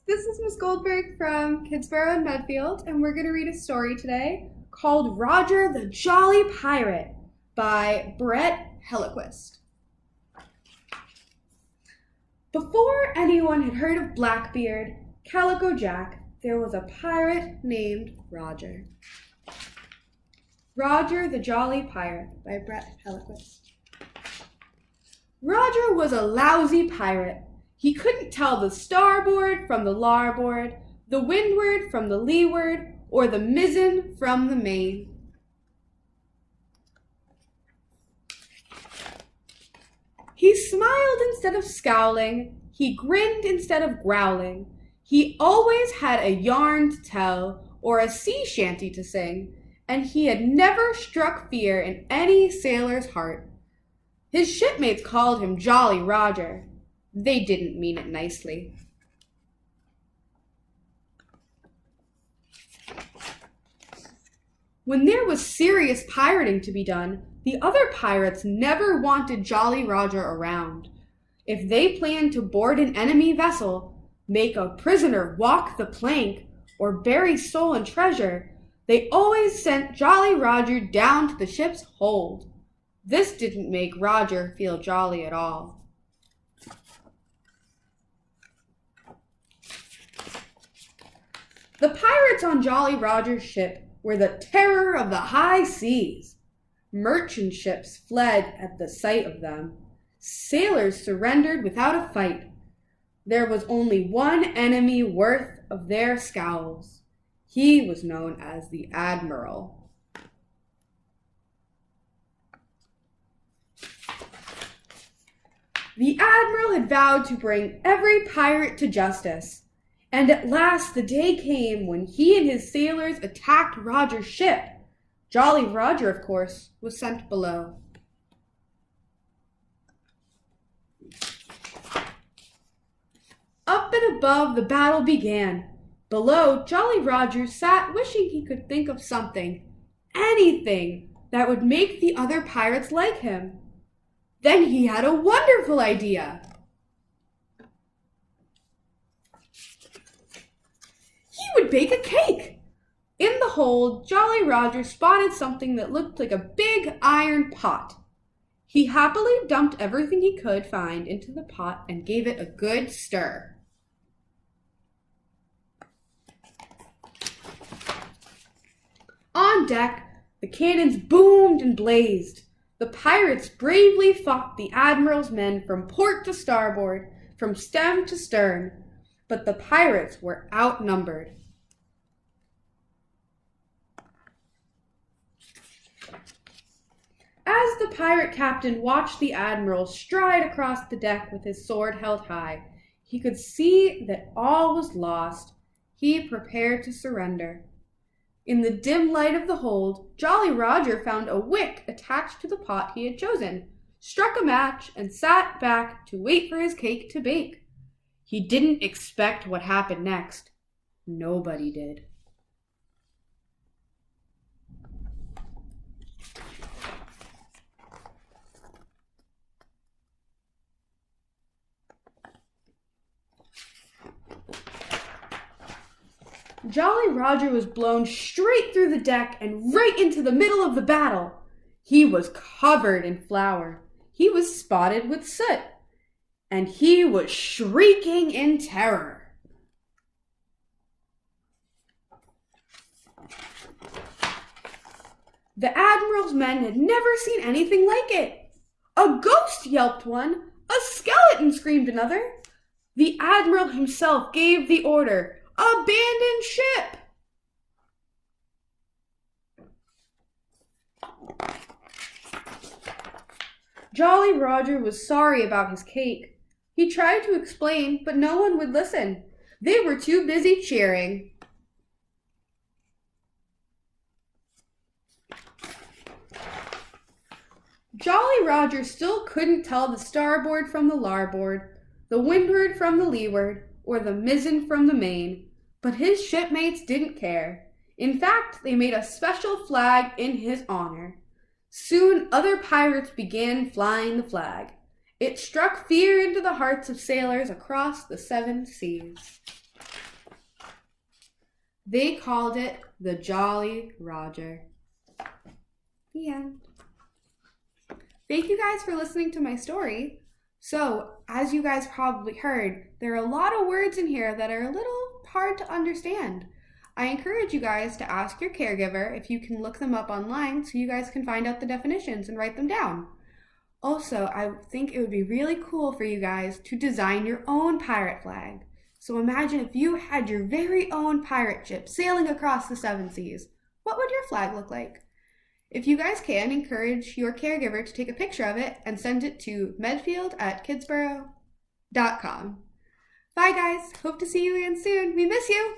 This is Miss Goldberg from Kidsborough and Medfield, and we're going to read a story today called Roger the Jolly Pirate by Brett Hellequist. Before anyone had heard of Blackbeard, Calico Jack, there was a pirate named Roger. Roger the Jolly Pirate by Brett Hellequist. Roger was a lousy pirate. He couldn't tell the starboard from the larboard, the windward from the leeward, or the mizzen from the main. He smiled instead of scowling. He grinned instead of growling. He always had a yarn to tell or a sea shanty to sing, and he had never struck fear in any sailor's heart. His shipmates called him Jolly Roger. They didn't mean it nicely. When there was serious pirating to be done, the other pirates never wanted Jolly Roger around. If they planned to board an enemy vessel, make a prisoner walk the plank, or bury stolen treasure, they always sent Jolly Roger down to the ship's hold. This didn't make Roger feel jolly at all. The pirates on Jolly Roger's ship were the terror of the high seas. Merchant ships fled at the sight of them. Sailors surrendered without a fight. There was only one enemy worth of their scowls. He was known as the Admiral. The Admiral had vowed to bring every pirate to justice. And at last the day came when he and his sailors attacked Roger's ship. Jolly Roger, of course, was sent below. Up and above, the battle began. Below, Jolly Roger sat wishing he could think of something, anything, that would make the other pirates like him. Then he had a wonderful idea. He would bake a cake. In the hold, Jolly Roger spotted something that looked like a big iron pot. He happily dumped everything he could find into the pot and gave it a good stir. On deck, the cannons boomed and blazed. The pirates bravely fought the Admiral's men from port to starboard, from stem to stern. But the pirates were outnumbered. As the pirate captain watched the Admiral stride across the deck with his sword held high, he could see that all was lost. He prepared to surrender. In the dim light of the hold, Jolly Roger found a wick attached to the pot he had chosen, struck a match, and sat back to wait for his cake to bake. He didn't expect what happened next. Nobody did. Jolly Roger was blown straight through the deck and right into the middle of the battle. He was covered in flour. He was spotted with soot. And he was shrieking in terror. The Admiral's men had never seen anything like it. A ghost, yelped one. A skeleton, screamed another. The Admiral himself gave the order, "Abandon ship!" Jolly Roger was sorry about his cake. He tried to explain, but no one would listen. They were too busy cheering. Jolly Roger still couldn't tell the starboard from the larboard, the windward from the leeward, or the mizzen from the main, but his shipmates didn't care. In fact, they made a special flag in his honor. Soon other pirates began flying the flag. It struck fear into the hearts of sailors across the 7 seas. They called it the Jolly Roger. The end. Thank you guys for listening to my story. So, as you guys probably heard, there are a lot of words in here that are a little hard to understand. I encourage you guys to ask your caregiver if you can look them up online so you guys can find out the definitions and write them down. Also, I think it would be really cool for you guys to design your own pirate flag. So imagine if you had your very own pirate ship sailing across the seven seas. What would your flag look like? If you guys can, encourage your caregiver to take a picture of it and send it to medfield@kidsborough.com. Bye guys, hope to see you again soon. We miss you!